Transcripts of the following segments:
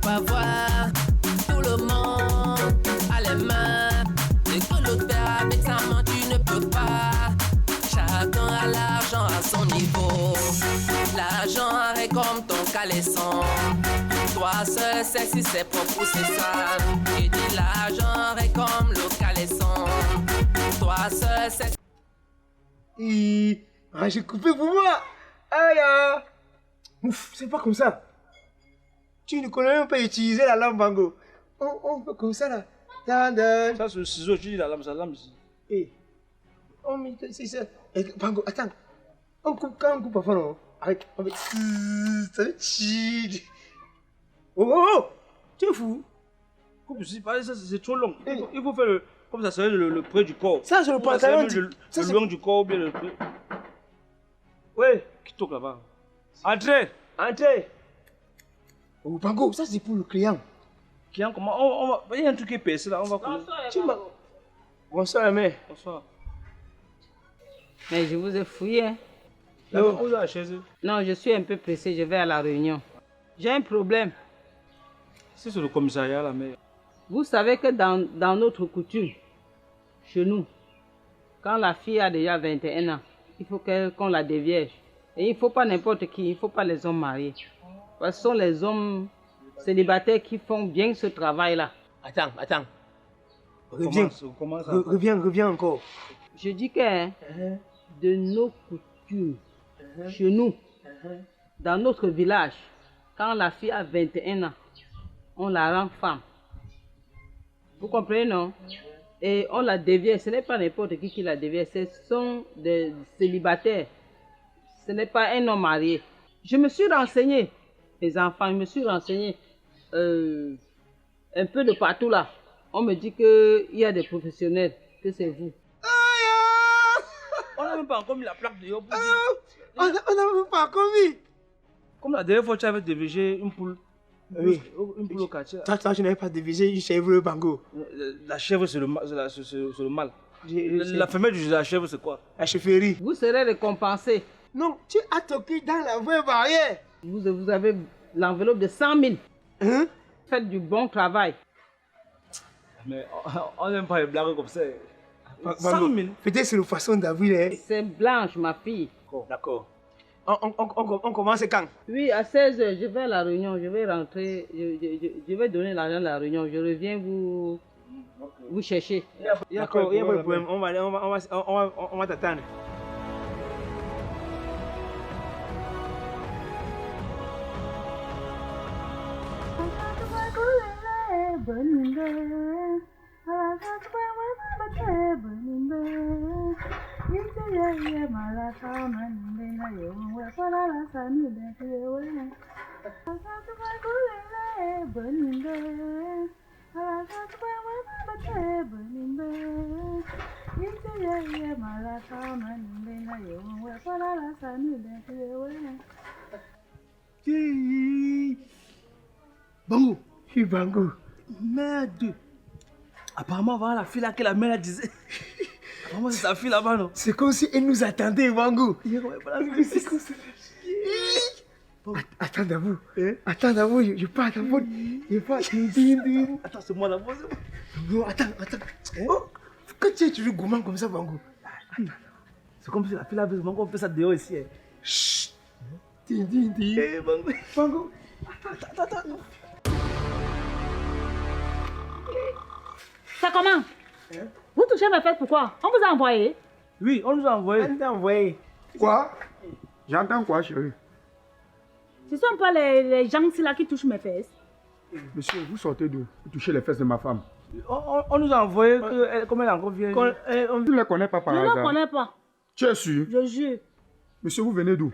pas voir. Tout le monde a les mains. Et que l'autre perd avec sa main, tu ne peux pas. Chacun a l'argent à son niveau. L'argent est comme ton caleçon. Toi seul sais si c'est propre ou c'est sale. Et dis l'argent est comme le caleçon. Toi seul sais. J'ai coupé pour moi. Aïe. Ouf, c'est pas comme ça. Tu ne connais même pas utiliser la lame Bango. On fait comme ça là. Ça c'est le ciseau, tu dis la lame, c'est la lame ici. C'est ça. Bango, attends. On coupe quand on coupe parfois non. Arrête, on fait. Ça fait chill. Oh, tu es fou. Coupe ici, ça c'est trop long. Il faut faire comme ça serait le près du corps. Ça c'est le pantalon. Le long du corps ou bien le près. Ouais, qui toque là-bas. Entrez. Oh, Bango, ça c'est pour le client. Client, comment il y a un truc qui est percé là, on va couper. Bonsoir, mère. Bonsoir. Mais je vous ai fouillé. Hein. Où est la chaise? Non, je suis un peu pressé, je vais à la réunion. J'ai un problème. C'est sur le commissariat la mère. Vous savez que dans notre coutume, chez nous, quand la fille a déjà 21 ans, il faut qu'on la dévierge. Et il ne faut pas n'importe qui, il ne faut pas les hommes mariés. Parce que ce sont les hommes célibataires qui font bien ce travail-là. Attends. Reviens encore. Je dis que de nos coutumes, chez nous, dans notre village, quand la fille a 21 ans, on la rend femme. Vous comprenez, non? Et on la dévierge. Ce n'est pas n'importe qui la dévierge. Ce sont des célibataires. Ce n'est pas un homme marié. Je me suis renseigné, les enfants, je me suis renseigné un peu de partout là. On me dit qu'il y a des professionnels, que c'est vous. On n'a même pas encore mis la plaque de Yob. On n'a même pas encore mis. Comme la dernière fois, tu avais dévégé une poule. Oui. Une poule au quartier. Toi, tu n'avais pas divisé une chèvre Bango. La chèvre, c'est le mal. La femelle de la chèvre, c'est quoi? La chefferie. Vous serez récompensé. Non, tu as toqué dans la vraie barrière. Vous avez l'enveloppe de 100 000. Hein? Faites du bon travail. Mais on n'aime pas les blagues comme ça. 100 000. Peut-être c'est le façon d'avril. Hein? C'est Blanche, ma fille. D'accord. On commence quand? Oui, à 16h, je vais à la réunion, je vais rentrer, je vais donner l'argent à la réunion, je reviens vous chercher. D'accord, il n'y a pas de problème, on va t'attendre. Bango, Bango. Merde. Apparemment, voilà la fille là que la mère disait. Apparemment, c'est sa fille là-bas, non? C'est comme si elle nous attendait, Bango. C'est comme ça. Attends d'abord. Attends d'abord, je pars d'abord. Je pars. Attends, c'est moi d'abord. Attends. Oh, pourquoi tu es toujours gourmand comme ça, Bango? C'est comme si la fille là, on fait ça dehors ici. Chut. Bango. Attends. Ça comment? Vous touchez mes fesses pourquoi? On vous a envoyé? Oui, on nous a envoyé. On t'a envoyé. Quoi? J'entends quoi, chérie? Ce ne sont pas les gens là qui touchent mes fesses. Monsieur, vous sortez d'où? Vous touchez les fesses de ma femme. On nous a envoyé comme elle est encore vieille. On ne la connaît pas par Je hasard. ne connais pas. Tu es sûr? Je jure. Monsieur, vous venez d'où?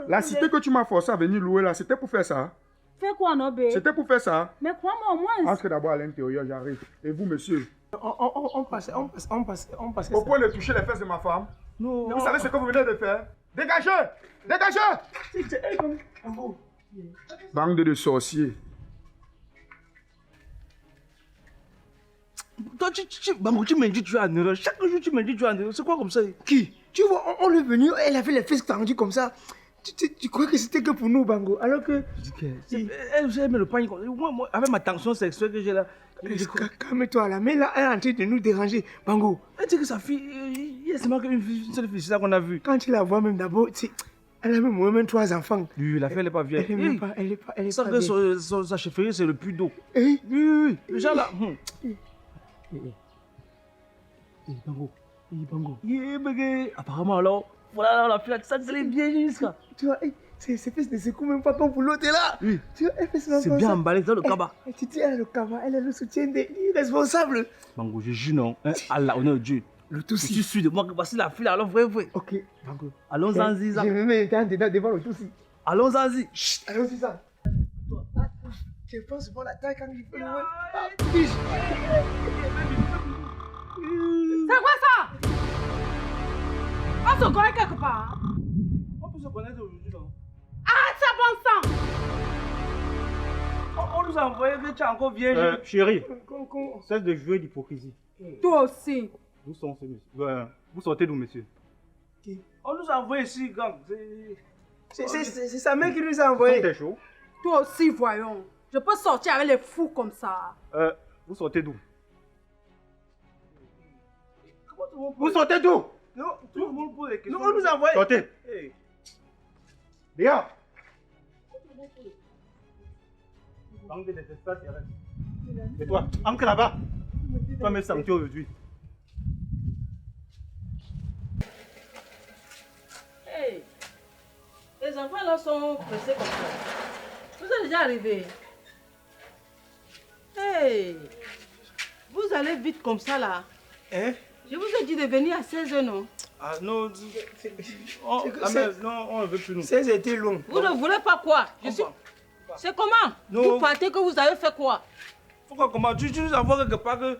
La cité que tu m'as forcé à venir louer là, c'était pour faire ça? Fais quoi, non, bé? C'était pour faire ça? Mais crois-moi au moins. Entre d'abord à l'intérieur, j'arrive. Et vous, monsieur? On passe. Au point de toucher les fesses de ma femme? Non. Vous savez ce que vous venez de faire? Dégagez! Bande de sorciers. Toi, Bango, tu me dis que tu es en erreur. Chaque jour, tu me dis que tu es en erreur. C'est quoi comme ça? Qui? Tu vois, on est venu, elle avait les fesses tendues comme ça. Tu crois que c'était que pour nous, Bango? Alors que... Elle aime le panique. Moi, avec ma tension sexuelle que j'ai là. Calme-toi là, mais là, elle est en train de nous déranger. Bango, Elle dit que sa fille, il y a seulement une seule fille, c'est ça qu'on a vu. quand tu la vois même d'abord, elle a même 3 enfants. Oui, la fille, elle n'est pas vieille. Elle est pas Ça que vieille. sa chefferie, c'est le puits d'eau. Eh? Oui. Le genre là. Bango. Apparemment, alors, voilà la fille, ça, c'est les vieilles jusqu'à. Tu vois, ces fesses ne secouent même pas comme pour l'autre est là. Oui. Tu vois, elle fait seulement C'est comme bien ça. emballé dans le cabas. Tu dis, elle a le cabas, elle a le soutien des responsables. Bango, je jure non. Allah, honneur de Dieu. Le Je suis sûr de moi que voici la fille, alors vrai. Ok, Bango. Allons-en, Ziza. Je me mets devant le Toussi. Allons-en, Ziza. Chut, allons-y ça. Je pense pour la taille quand il fait le ouais. Ah, biche. C'est quoi ça? On se connaît quelque part. Hein? On peut se connaître aujourd'hui, non? Arrête ça, bon sang! On nous a envoyé que tu es encore vieille. Chérie, cesse de jouer d'hypocrisie. Toi aussi. Vous sortez d'où, monsieur? On nous a envoyé ici, gang. C'est sa mère qui nous a envoyé. T'es chaud? Toi aussi, voyons. Je peux sortir avec les fous comme ça. Vous sortez d'où? Vous Vous sortez d'où? Non, tout le monde pose des questions. Non, on nous a envoyé. Sortez. Hey. Léa. Langue des espaces, arrête. Et toi, entre là-bas. Tu vas me sentir aujourd'hui. Hey, les enfants là sont pressés comme ça. Vous êtes déjà arrivés. Hey, vous allez vite comme ça là. Hein? Je vous ai dit de venir à 16h, non? Ah non, non, on ne veut plus nous. Ça a été long. Vous ne voulez pas quoi? C'est comment? Non. Vous partez que vous avez fait quoi? Pourquoi comment? Tu nous envoies quelque part que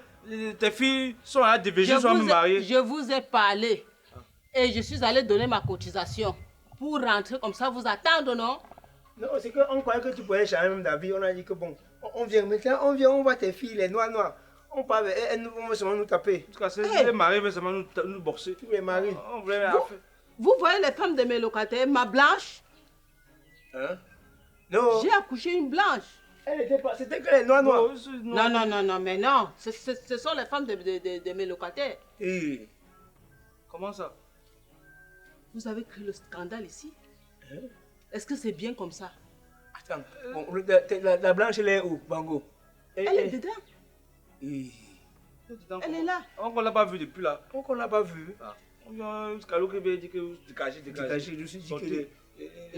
tes filles sont à DVG, sont mariées. Je vous ai parlé. Et je suis allé donner ma cotisation. Pour rentrer comme ça, vous attendre, non? Non, c'est qu'on croyait que tu pouvais changer même d'avis. On a dit que bon, on vient maintenant, on voit tes filles, les noirs. On parle, elles vont seulement nous taper. En tout cas, les maris veulent seulement nous boxer. Tous les maris. On voulait Vous voyez les femmes de mes locataires, ma blanche? Hein? Non. J'ai accouché une blanche. Elle était pas, c'était que les noirs. Non, mais non. Ce sont les femmes de mes locataires. Eh. Comment ça? Vous avez créé le scandale ici? Est-ce que c'est bien comme ça? Attends, bon, la blanche, elle est où, Bango? Elle est dedans. Eh. Elle est là. On ne l'a pas vu depuis là. Pourquoi on l'a pas vu? On y a un Scalo qui veut dire que dégagez. Je me suis dit que...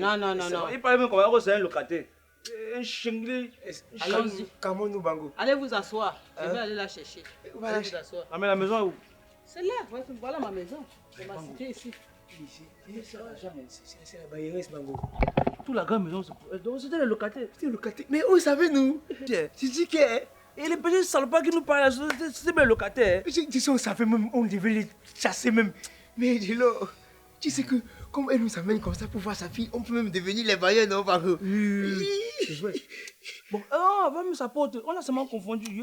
Non. Il parlait même comme c'est un locataire. Un chinglé. Allons-y. Comment nous, Bango? Allez vous asseoir. Je vais aller la chercher. Voilà. Allez vous asseoir. Ah mais la maison est où? C'est là. Voilà ma maison. Je m'en située ici. C'est la bailleresse, Bango. Toute la grande maison, c'était le locataire. C'était le locataire. Mais où savez-nous? Tu dis que... Et les petits salopards qui nous parlent, c'était mes locataires. Tu sais, on savait même, on devait les chasser même. Mais dis-le, tu sais que comme elle nous amène comme ça pour voir sa fille, on peut même devenir les bailleurs, non, Bango? C'est vrai. Bon, va me sa porte. On a seulement confondu.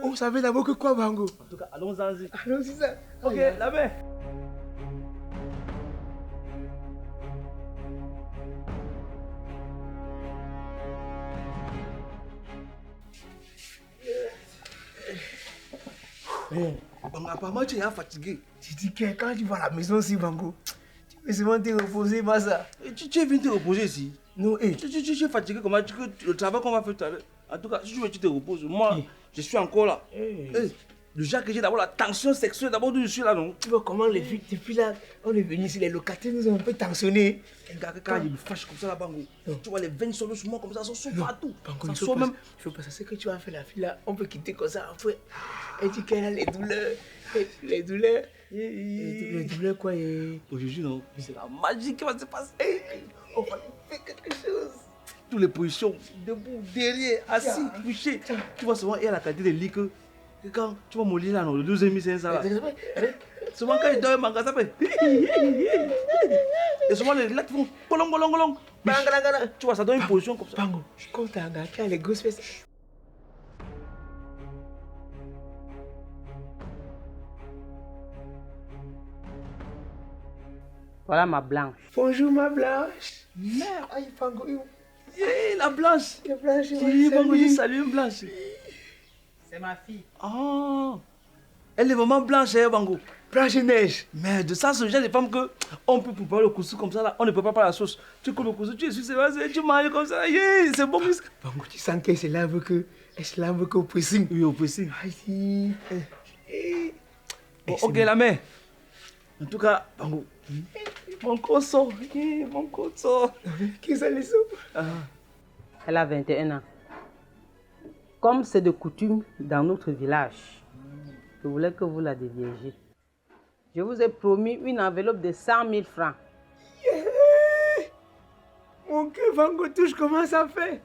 On savait d'abord que quoi, Bango? En tout cas, allons-en. Alors, c'est ça. Ok, la main. Bon, apparemment, tu es fatigué. Tu dis que quand tu vois la maison aussi, Bango, tu peux seulement te reposer, Massa. Tu es venu te reposer ici. Non, Tu es fatigué comment? Le travail qu'on va faire tout à l'heure. En tout cas, si tu veux, tu te reposes. Moi, je suis encore là. Déjà que j'ai d'abord la tension sexuelle, d'abord je suis là, non? Tu vois comment les filles, depuis là, on est venu ici, les locataires nous ont un peu tensionnés. Quand il me fâche comme ça, là, Bango, tu vois les veines sur moi comme ça, ça sort partout. Bango, Ça sort même. il faut passer. Ce que tu as fait la fille là, on peut quitter comme ça après. Elle dit qu'elle a les douleurs. Les douleurs. Les douleurs quoi? Aujourd'hui, non, c'est la magie qui va se passer. On va faire quelque chose. Toutes les positions, debout, derrière, assis, couché. Tu vois souvent, il y a la qualité de lit que quand tu vas mollir là, non, le 2500 là. Souvent, quand il dort, il manque ça. Et souvent, les lacs font colong. Tu vois, ça donne une position comme ça. Bango, je compte à un gars qui a les grosses fesses. Voilà ma blanche. Bonjour ma blanche. Merde. Aïe, Bango. La blanche. La blanche. Oui, Bango, dis salut, blanche. C'est ma fille. Oh. Elle est vraiment blanche, hein, Bango. Blanche neige. Merde, ça, ce genre de femmes que on peut préparer le couscous comme ça, là. On ne prépare pas la sauce. Tu coupes le couscous, tu es sûr, tu manges comme ça. Yeah, c'est bon. Bango, tu sens qu'elle se lave que. Elle se lave qu'au pressing. Oui, au pressing. Aïe. Bon, ok, la mère. En tout cas, Bango. Mon cosso. Mon cosso. Qu'est-ce que c'est ça? Elle a 21 ans. Comme c'est de coutume dans notre village, je voulais que vous la déviergiez. Je vous ai promis une enveloppe de 100 000 francs. Yeah. Mon cœur, Bango, touche comment ça fait?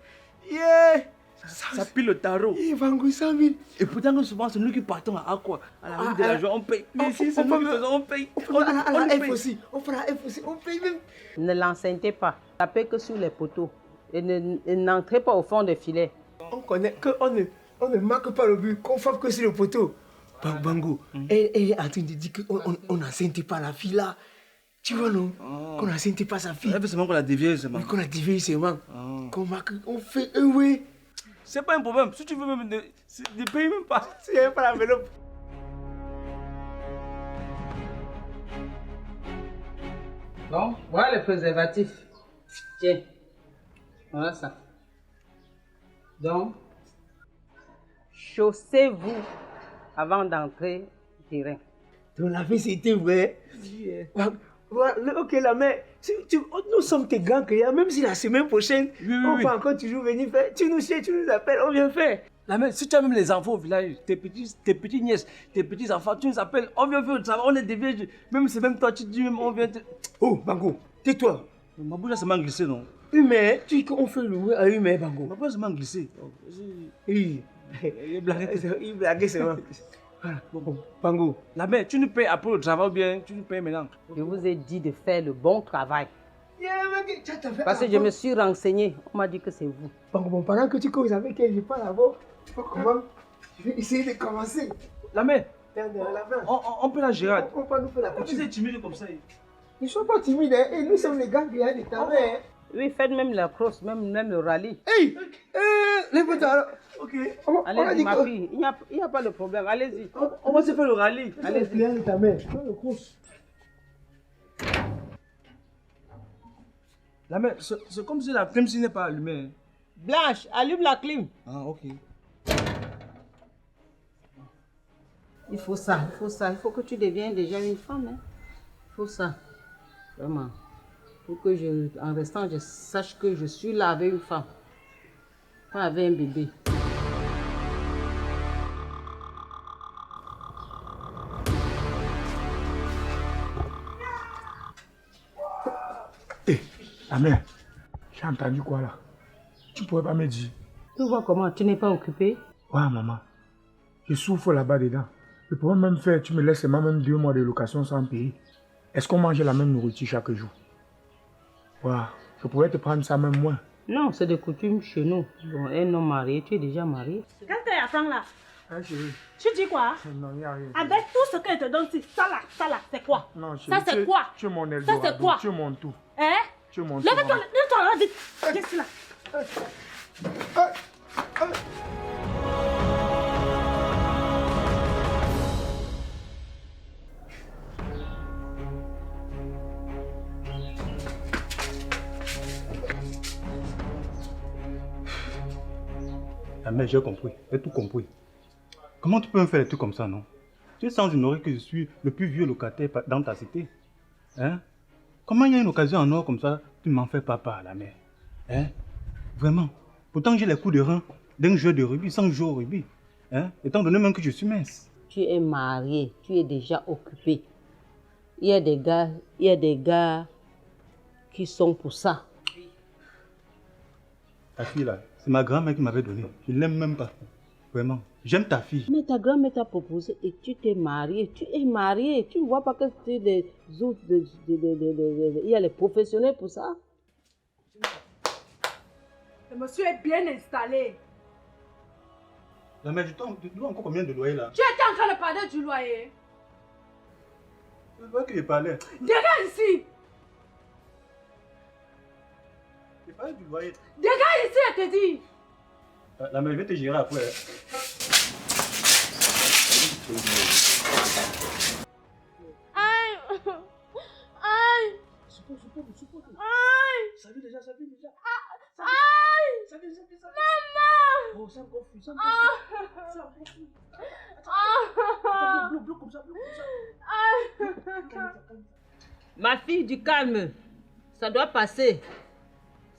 Yeah. Ça pile le tarot. Yeah, Bango, 100 000. Et pourtant, souvent, c'est nous qui partons à quoi? À la rue de la joie, on paye. Mais si, c'est nous qui faisons, on paye. On fera à la F aussi. On fera à la F aussi. On paye même. Ne l'enceintez pas. Tapez que sur les poteaux. Et n'entrez pas au fond des filets. On connaît qu'on ne marque pas le but, qu'on frappe que sur le poteau. Bango, elle est en train de dire qu'on n'enceinte pas la fille là. Tu vois, non? Qu'on n'enceinte pas sa fille. Elle veut seulement qu'on la dévie, seulement. Qu'on la dévie seulement. Qu'on marque, on fait un oui. C'est pas un problème. Si tu veux même ne payer même pas. Si elle n'a pas l'enveloppe. Bon, voilà le préservatif. Tiens, voilà ça. Donc, chaussez-vous avant d'entrer au terrain. Donc la fille c'était vrai. Voilà, ok, la mère, nous sommes tes grands clients, même si la semaine prochaine, on peut encore toujours venir faire. Tu nous sais, tu nous appelles, on vient faire. La mère, si tu as même les enfants au village, tes petits nièces, tes petits enfants, tu nous appelles, on vient faire le travail, on est des vieux. Même si c'est même toi, tu dis même, on vient te... Oh, Bango, tais-toi. Ma bouche a seulement glissé, non? Humain, tu dis qu'on fait louer à Humain, Bango. Ma bouche a seulement glissé. Oui. Il blague. Il blague seulement. Voilà, bon, Bango. La mère, tu nous payes après le travail ou bien tu nous payes maintenant? Je vous ai dit de faire le bon travail. Yeah, parce que je me suis renseigné, on m'a dit que c'est vous. Bango, bon, pendant que tu causes avec elle, je parle là-bas. Tu vois comment? Je vais essayer de commencer. La mère, on peut la gérer. On peut nous faire la couture. Tu es timide comme ça. Ils ne sont pas timides, hein? Et nous sommes les gars qui ont des talents. Hein? Oui, faites même la crosse, même le rallye. Hey! Lève-toi alors. Ok. Allez-y, ma fille, il n'y a pas de problème, allez-y. On va se faire le rallye. Allez-y. Ta mère. Le crosse. La mère, c'est comme si la clim n'est pas allumée. Blanche, allume la clim. Ah, ok. Il faut ça. Il faut que tu deviennes déjà une femme. Hein. Il faut ça. Vraiment. Pour que en restant, je sache que je suis là avec une femme. Pas avec un bébé. Hé, la mère, j'ai entendu quoi là? Tu pourrais pas me dire? Tu vois comment? Tu n'es pas occupé? Ouais, maman. Je souffre là-bas dedans. Je pourrais même faire, tu me laisses seulement même 2 mois de location sans payer. Est-ce qu'on mange la même nourriture chaque jour? Ouais, je pourrais te prendre ça même moins. Non, c'est de coutume chez nous. Bon, un homme marié, tu es déjà marié. Quand tu es à Franck là, chérie. Tu dis quoi? Non, il n'y a rien. Avec tout ce qu'elle te donne, ça là, c'est quoi? Non, chérie, ça c'est quoi? Tu es mon Ça c'est quoi? Tu es mon tout. Hein? Tu es mon tout. Lève-toi là, vite. Qu'est-ce là? Ah mais j'ai compris, j'ai tout compris. Comment tu peux me faire des trucs comme ça, non? Tu es sans ignorer que je suis le plus vieux locataire dans ta cité. Hein? Comment il y a une occasion en or comme ça, tu ne m'en fais pas part, la mère? Hein? Vraiment. Pourtant j'ai les coups de rein d'un joueur de rugby sans jouer au rugby. Hein? Étant donné même que je suis mince. Tu es marié, tu es déjà occupé. Il y a des gars qui sont pour ça. Ta fille là, c'est ma grand-mère qui m'avait donné. Je ne l'aime même pas. Vraiment. J'aime ta fille. Mais ta grand-mère t'a proposé et tu t'es marié. Tu es marié. Tu ne vois pas que tu es des autres. Il y a les professionnels pour ça. Le monsieur est bien installé. La mère, tu dois encore combien de loyer là? Tu étais en train de parler du loyer. C'est vrai que je parlais. Dégage ici. Ouais, tu voyais. Dégage ici, je te dis. La mère, je vais te gérer après. Aïe. Aïe. Aïe. Ça vient déjà. Aïe. Ça vient. Maman. Oh, ça me confie. Bloque comme ça. Ma fille, du calme. Ça doit passer.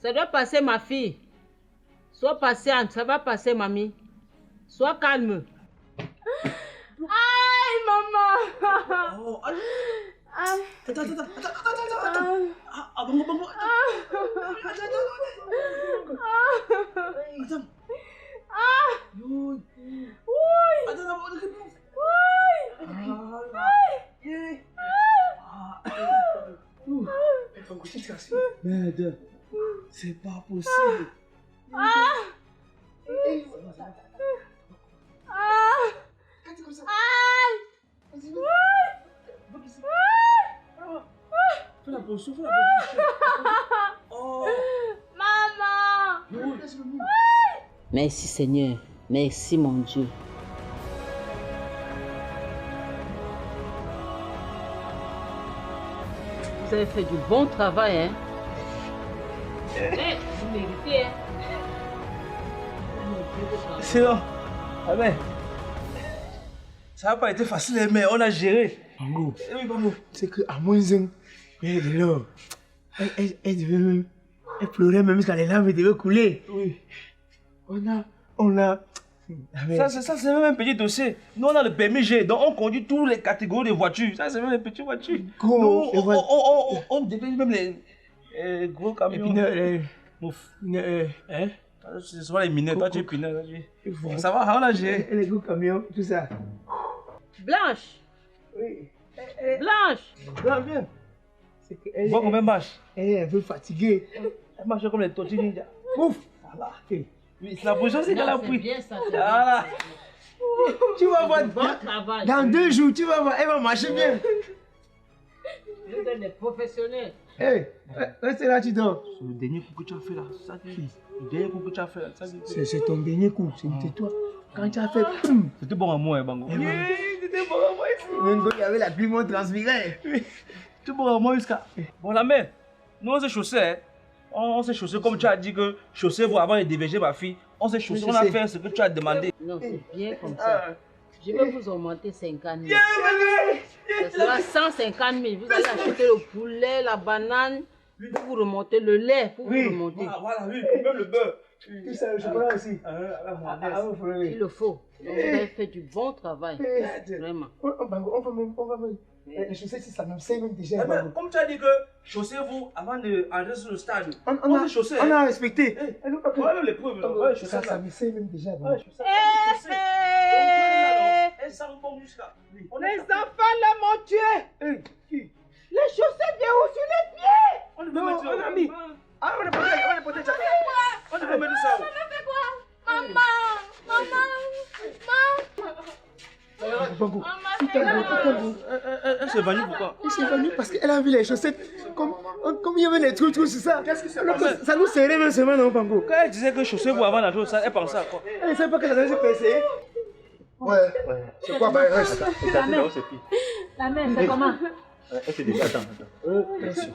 Ça doit passer, ma fille. Sois patiente, ça va passer, mamie. Sois calme. Aïe, maman. Oh, Aïe. attends. Ah, bon. Attends. Merde, c'est pas possible. Fais la position. Oh. Maman. Merci, Seigneur. Merci, mon Dieu. Vous avez fait du bon travail, hein? Vous méritez, hein? C'est bon. Ah ben, ça n'a pas été facile, mais on a géré. Bango, Oui, Bango. c'est qu'à moins un, elle devait même, elle pleurait même jusqu'à les larmes devaient couler. Oui. On a. Ah, mais- Ça, c'est même un petit dossier. Nous, on a le permis G, donc on conduit toutes les catégories de voitures. Ça, c'est même les petites voitures. Gros, Nous, les voitures. on définit même les gros Et camions. puis, Ouf. hein? C'est souvent les mineurs. Toi, tu es Coco. pineur. Voilà. Ça va, on a géré. Et les gros camions, tout ça. Blanche! Oui. Blanche! Bien. C'est qu'elle Vois combien marche. elle est un peu fatiguée. Elle marche comme les tortues ninja. Ouf! Voilà. Oui, c'est la position, c'est qu'elle a C'est pris. bien ça, c'est Voilà. Tu vas voir, bon travail. dans 2 jours, tu vas voir, elle va marcher bien. Vous êtes des professionnels. Hé, reste là, tu dors. C'est le dernier coup que tu as fait là. Ça, le dernier coup que tu as fait là. Ça, C'est ton dernier coup, c'est toi. Quand tu as fait. C'était bon à moi, Bango. Eh ben. C'était bon à moi ici. Même il y avait la plume, on transpirait. C'était bon à moi jusqu'à. Bon, la mère, nous on s'est chaussé. Hein. On s'est chaussé comme tu as dit que chaussez-vous avant de déverger ma fille. On s'est chaussé, Oui, je on a sais. fait ce que tu as demandé. Non, c'est bien comme ça. Je vais vous augmenter 50 000. Yeah, Ce sera 150 000. Vous allez acheter le poulet, la banane, pour vous remonter le lait, pour Oui. vous remonter. Voilà, oui, même le beurre. Tout ça, le chocolat aussi. Vous frère. Il le faut. Donc, vous avez fait du bon travail. Vraiment. On va même. Les chaussettes, si ça me sert même déjà. Eh ben, Bango. comme tu as dit que chaussez-vous avant d'entrer sur le stade. On s'est chaussé. on a respecté. Voilà les preuves. Là. Ouais, chaussées Ça là. me sert même déjà. Ouais, Bango. chaussées. Donc, là, elles sentent bon jusqu'à. On Les est enfants là m'ont tué. Qui? Les chaussettes verrouillent sur les pieds. On devait Non, mettre on a mis. Ah, on a porté ça. On devait mettre ça. Maman. Bango. Elle s'est vanue pourquoi? Elle s'est venue parce qu'elle a vu les chaussettes. Comme il y avait les trucs sur ça. Qu'est-ce que c'est? Ça nous serrait même seulement, non, Bango? Quand elle disait que chaussez-vous avant d'entrer au stade, elle pensait à quoi? Elle ne savait pas que ça allait se passer. Ouais. C'est quoi, bah, reste. La mère, c'est qui? La mère, c'est comment? Elle s'est déjà. Attends. Merci.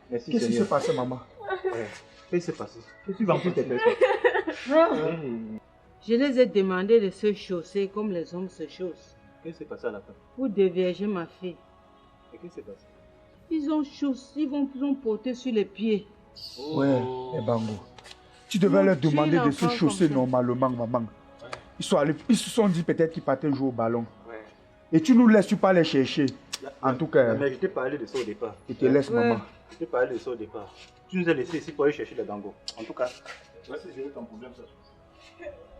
Merci, Qu'est-ce qui s'est Seigneur. passé, maman? Qu'est-ce qui s'est passé? Tu vas en plus tes personnes. Je les ai demandé de se chausser comme les hommes se chaussent. Qu'est-ce qui s'est passé à la fin? Pour dévierger ma fille. Et qu'est-ce qui s'est passé? Ils ont chaussé, ils vont porter sur les pieds. Ouais, les Bango. Tu devais leur Tu es demander de se l'enfant chausser comme ça. normalement, maman. Ils se sont dit peut-être qu'ils partaient jouer au ballon. Et tu nous laisses pas les chercher. En tout cas, Mais je t'ai parlé de ça au départ. je te laisse, Ouais. maman. Je t'ai parlé de ça au départ. Tu nous as laissé ici pour aller chercher les dangos. En tout cas, voici gérer ton problème, ça.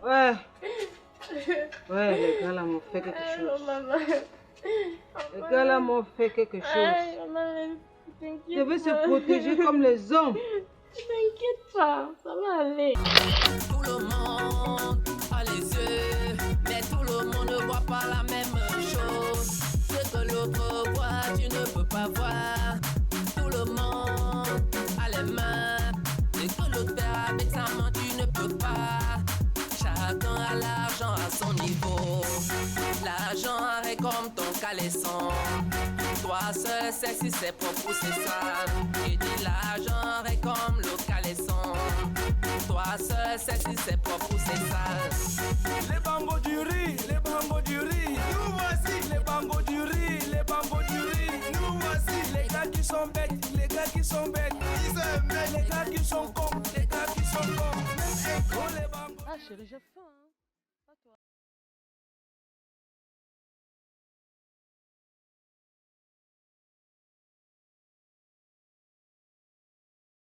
Ouais. Ouais, les gars là m'ont fait quelque chose. Les gars là m'ont fait quelque chose. Ils devaient se protéger comme les hommes. T'inquiète pas, ça va aller. Tout le monde a les yeux, mais tout le monde ne voit pas la même chose. Ce que l'autre voit, tu ne peux pas voir. Tout le monde a les mains, et caleçon. Toi seul sais si c'est propre ou c'est sale. Et dis l'argent est comme le caleçon. Toi seul sais si c'est propre ou c'est sale. Les bangos du riz, les bangos du riz. Nous voici les bangos du riz, les bangos du riz. Nous voici les gars qui sont bêtes, les gars qui sont bêtes. Les gars qui sont cons, les gars qui sont cons. Oh, les bangos. Ah chérie, j'ai faim.